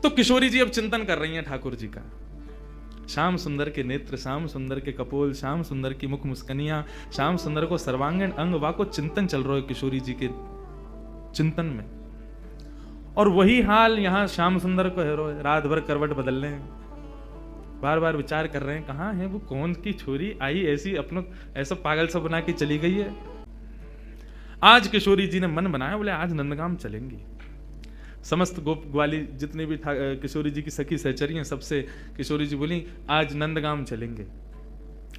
तो किशोरी जी अब चिंतन कर रही हैं ठाकुर जी का। श्याम सुंदर के नेत्र, श्याम सुंदर के कपोल, श्याम सुंदर की मुख मुस्कनियां, श्याम सुंदर को सर्वांगीण अंग वाको चिंतन चल रहा है किशोरी जी के चिंतन में। और वही हाल यहां श्याम सुंदर को है, रात भर करवट बदल रहे हैं, बार बार विचार कर रहे हैं कहां है वो, कौन की छोरी आई ऐसी अपनों ऐसा पागल सा बना के चली गई है। आज किशोरी जी ने मन बनाया, बोले आज नंदगाम चलेंगी। समस्त गोप ग्वाली जितने भी किशोरी जी की सखी सहचरी हैं, सबसे किशोरी जी बोली आज नंदगाम चलेंगे।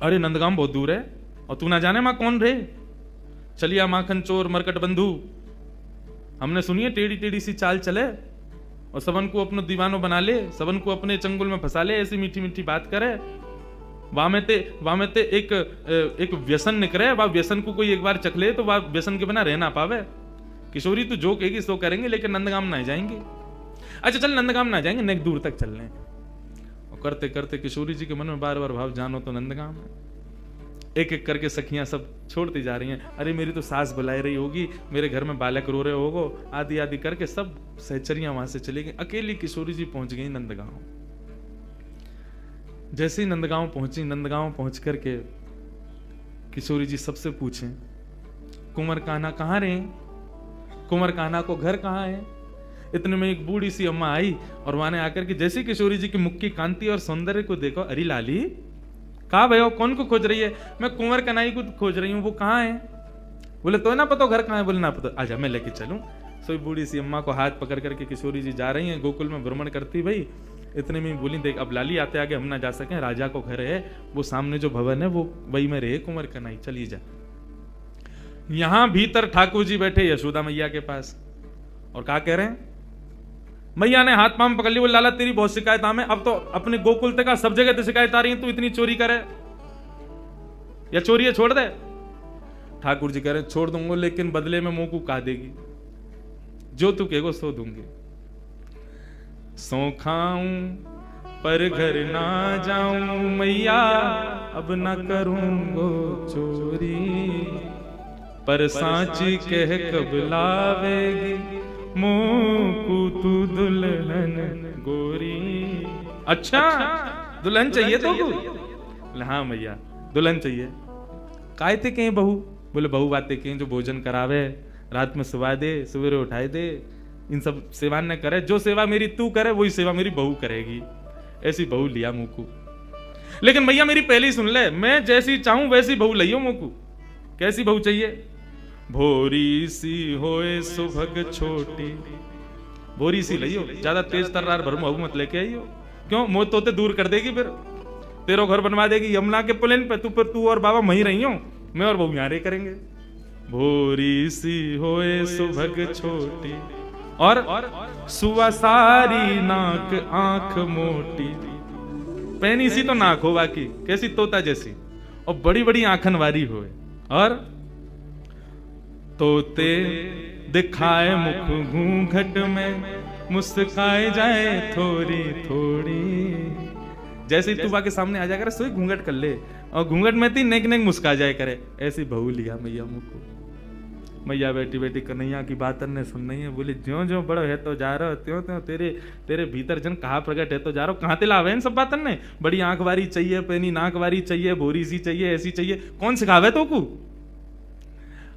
अरे नंदगाम बहुत दूर है, और तू ना जाने मां कौन रे, चलिया माखन चोर मरकट बंधु, हमने सुनिए टेढ़ी टेढ़ी सी चाल चले और सबन को अपनो दीवानो बना ले, सबन को अपने चंगुल में फंसा ले, ऐसी मीठी मीठी बात करे। वामेते एक व्यसन निकले, वह व्यसन को कोई एक बार चख ले तो वह व्यसन के बिना रह ना पावे। किशोरी तू जो कहेगी सो करेंगे, लेकिन नंदगाम ना जाएंगे। अच्छा चल नंदगाम ना जाएंगे, नेक दूर तक चल लें। और करते करते किशोरी जी के मन में बार बार भाव, जानो तो नंदगाम है। एक एक करके सखियां सब छोड़ती जा रही हैं। अरे मेरी तो सास बुलाई रही होगी, मेरे घर में बालक रो रहे होगो, आदि आदि करके सब सहचरियां वहां से चली गई। अकेली किशोरी जी पहुंच गई नंदगांव। जैसे ही नंदगांव पहुंची, नंदगांव पहुंच करके किशोरी जी सबसे पूछें कुंवर कान्हा कहाँ रहे, कुंवर कान्हा को घर कहाँ है। इतने में एक बूढ़ी सी अम्मा आई और वहां आकर के जैसे किशोरी जी की मुख की कांति और सौंदर्य को देखो, अरे लाली कहा भयो, कौन को खोज रही है। मैं कुंवर कन्हई को खोज रही हूँ, वो कहाँ है। बोले तो ना पता घर कहाँ है। बोले ना पता, आजा मैं लेके चलूं। सो बूढ़ी सी अम्मा को हाथ पकड़ करके किशोरी जी जा रही हैं, गोकुल में भ्रमण करती भाई। इतने में बोली देख अब लाली आते आगे हम ना जा सके, राजा को घर है, वो सामने जो भवन है वो वही में रहे कुंवर कन्हई, चलिए जा। यहां भीतर ठाकुर जी बैठे यशोदा मैया के पास, और क्या कह रहे हैं, मैया ने हाथ पांव पकड़ ली। वो लाला तेरी बहुत शिकायत हमें, अब तो अपने गोकुल तक सब जगह तो शिकायत आ रही है, तू इतनी चोरी करे या चोरी है छोड़ दे। ठाकुर जी कह रहे छोड़ दूंगा, लेकिन बदले में मुंह को का देगी, जो तू कहेगो सो दूंगी। सो खाऊं पर घर ना जाऊं मैया, अब ना करूंगो चोरी, पर सांची कह कब लावेगी मोकू तू दुल्हन गोरी। अच्छा दुल्हन चाहिए तो को? हाँ मैया दुल्हन चाहिए। काय थे कहीं बहू? बोले बहू बातें कहीं जो भोजन करावे, रात में सुवा दे, सवेरे उठाए दे, इन सब सेवा न करे। जो सेवा मेरी तू करे वही सेवा मेरी बहू करेगी। ऐसी बहू लिया मुकू। लेकिन मैया मेरी पहले ही सुन ले, मैं जैसी चाहूं वैसी बहू लियो मुकू। कैसी बहू चाहिए? भोरी सी होए सुभग छोटी। भोरी सी लियो, ज्यादा तेज तर्रार भरमू मत लेके आइयो, क्यों मोह तोते दूर कर देगी, फिर तेरा घर बनवा देगी यमुना के प्लेन पे। तू और बाबा वहीं रही हो, मैं और बहू यहाँ रे करेंगे। भोरी सी होए सुभग छोटी और सुवासारी नाक आंख मोटी। पैनी सी तो नाक हो बाकी, कैसी तोता जैसी, और बड़ी बड़ी आंखन वारी होए, और तोते दिखाए मुख घूंघट में, मुस्काए जाए थोड़ी थोड़ी। जैसे ही तू बाके सामने आ जाया करे सोई घूंघट कर ले, और घूंघट में ती नेक नेक मुस्का जाए करे। ऐसी बहू लिया मैया मुझको। मैया बेटी बेटी कन्हैया की बात ने सुन रही है। बोली ज्यो ज्यो बड़ो है तो जा रहो, त्यों त्यों तेरे भीतर जन कहा प्रकट है तो जा रहो। कहाँ तिलावे इन सब बातन ने? बड़ी आंख वारी चाहिए, पैनी नाक वारी चाहिए, भोरी सी चाहिए, ऐसी चाहिए, कौन सिखावे तो को?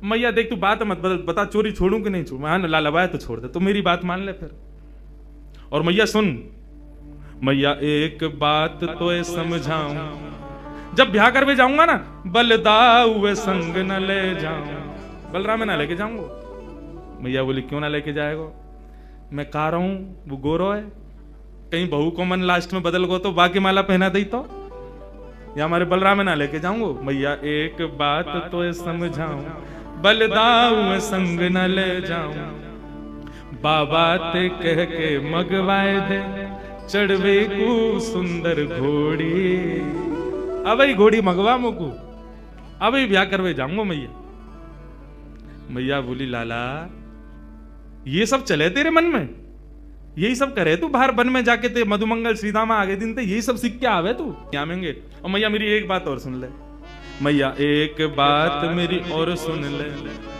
मैया देख तू बात मत बदल, बता चोरी छोड़ू कि नहीं छोड़ू। हाँ लालवाए तो छोड़ दे, तो मेरी बात मान ले फिर। और मैया सुन, मैया एक बात तो समझाऊं, जब ब्याह कर भी जाऊंगा ना, बलदाऊ संग न ले जाऊं। बलराम में ना लेके जाऊंगा। मैया बोली क्यों ना लेके जाएगा? मैं कह रहा हूं वो गोरो है, कहीं बहू को मन लास्ट में बदल गो तो बाकी माला पहना दी तो, या हमारे बलराम में ना लेके जाऊंगा। मैया एक बात तो समझाऊं, बलदाऊ संग न ले जाऊं। बाबा ते कह के मगवाए दे, चढ़वे को सुंदर घोड़ी। अब घोड़ी मगवा मुकू, अब ब्याह करवे जाऊंगा मैया। मैया बोली लाला ये सब चले तेरे मन में, यही सब करे तू बाहर वन में जाके, ते मधुमंगल श्रीधामा आगे दिन ते यही सब सीख के आवे तू आवेंगे। और मैया मेरी एक बात और सुन ले, मैया एक बात मेरी और सुन ले।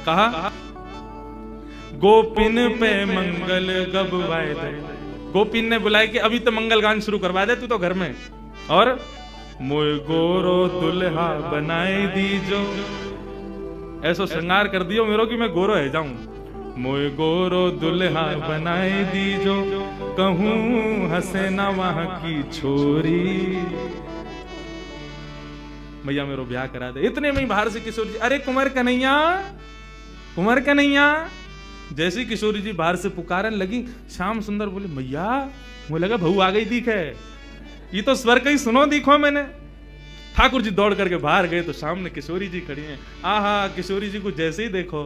कहा गोपिन पे मंगल गबवाए दे, गोपीन ने बुलाया कि अभी तो मंगल गान शुरू करवा दे तू तो घर में। और मोय गोरो दुल्हा बनाए दीजो, ऐसो श्रृंगार कर दियो मेरो कि मैं गोरो है जाऊं। मोय गोरो दुल्हा बनाए दीजो, कहूं हंसे ना वहां की छोरी, मैया मेरो ब्याह करा दे। इतने में बाहर से किशोरी जी, अरे कुंवर कन्हैया, कुंवर कन्हैया। जैसे किशोरी जी बाहर से पुकारने लगी, श्याम सुंदर बोले मैया, मुझे लगा बहू आ गई दिख है, ये तो स्वर कहीं सुनो दिखो मैंने। ठाकुर जी दौड़ करके बाहर गए तो सामने किशोरी जी खड़ी हैं। आहा, किशोरी जी को जैसे ही देखो,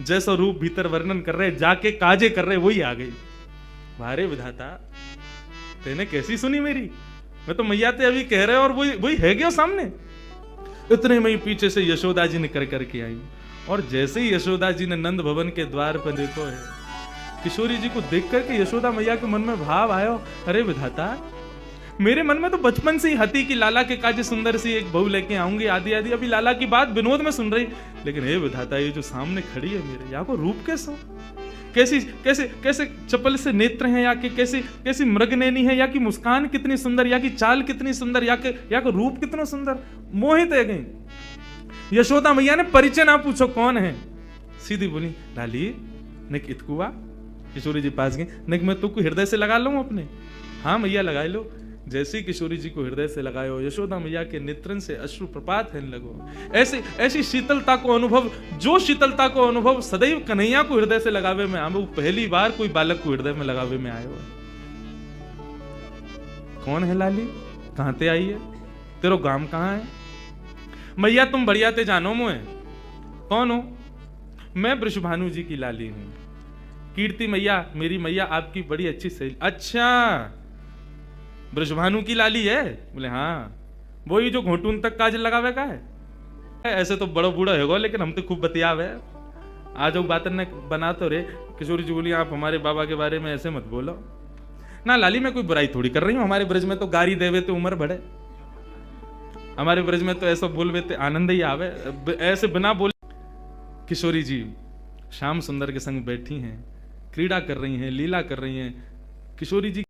जैसा रूप भीतर वर्णन कर रहे, जाके काजे कर रहे, वही आ गई। भारे विधाता, तेने कैसी सुनी मेरी? मैं तो मैया ते अभी कह रहे और वही है क्या सामने। इतने में ही पीछे से यशोदा जी निकल करके आई, और जैसे ही यशोदा जी ने नंद भवन के द्वार पर देखो है, किशोरी जी को देख करके यशोदा मैया के मन में भाव आयो, अरे विधाता, मेरे मन में तो बचपन से ही हती कि लाला के काजे सुंदर सी एक बहू लेके आऊंगी, आदि आदि। अभी लाला की बात विनोद में सुन रही, लेकिन हे विधाता, ये जो सामने खड़ी है मेरे, यहाँ को रूप कैसा, कैसी कैसे कैसे चपल से नेत्र हैं, या कि कैसी मृगनैनी है, या कि मुस्कान कितनी सुंदर, या कि चाल कितनी सुंदर, या कि रूप कितना सुंदर, मोहित है गई। यशोदा मैया ने परिचय ना पूछो कौन है, सीधी बोली लाली निक इतकुआ। किशोरी जी पास गए, निक मैं तुमको हृदय से लगा लूं अपने। हाँ मैया लगा लो। जैसे किशोरी जी को हृदय से लगायो, यशोदा मैया के नेत्रन से अश्रु प्रपात होने लगो। ऐसी शीतलता को अनुभव, जो शीतलता को अनुभव सदैव कन्हैया को हृदय से लगावे में आवे, पहली बार कोई बालक को हृदय में लगावे में आयो है। कौन है लाली, कहां ते आई है, तेरो गांव कहां है? मैया तुम बढ़िया ते जानो मुझे, कौन हो? मैं वृषभानु जी की लाली हूं, कीर्ति मैया मेरी मैया आपकी बड़ी अच्छी सहेली। अच्छा, वृषभानु की लाली है? बोले हाँ, वही जो घोटून तक काजल लगावे का है। ऐसे तो बड़ा बूढ़ा होगा, लेकिन हम तो खूब बतियावे। आ जाओ बात ने बना तो रे। किशोरी जी बोली आप हमारे बाबा के बारे में ऐसे मत बोलो ना लाली, मैं कोई बुराई थोड़ी कर रही हूँ। हमारे ब्रज में तो गारी देवे तो उम्र बढ़े, हमारे ब्रज में तो ऐसा बोलवे तो आनंद ही आवे, ऐसे बिना बोले। किशोरी जी श्याम सुंदर के संग बैठी हैं, क्रीड़ा कर रही हैं, लीला कर रही हैं। किशोरी जी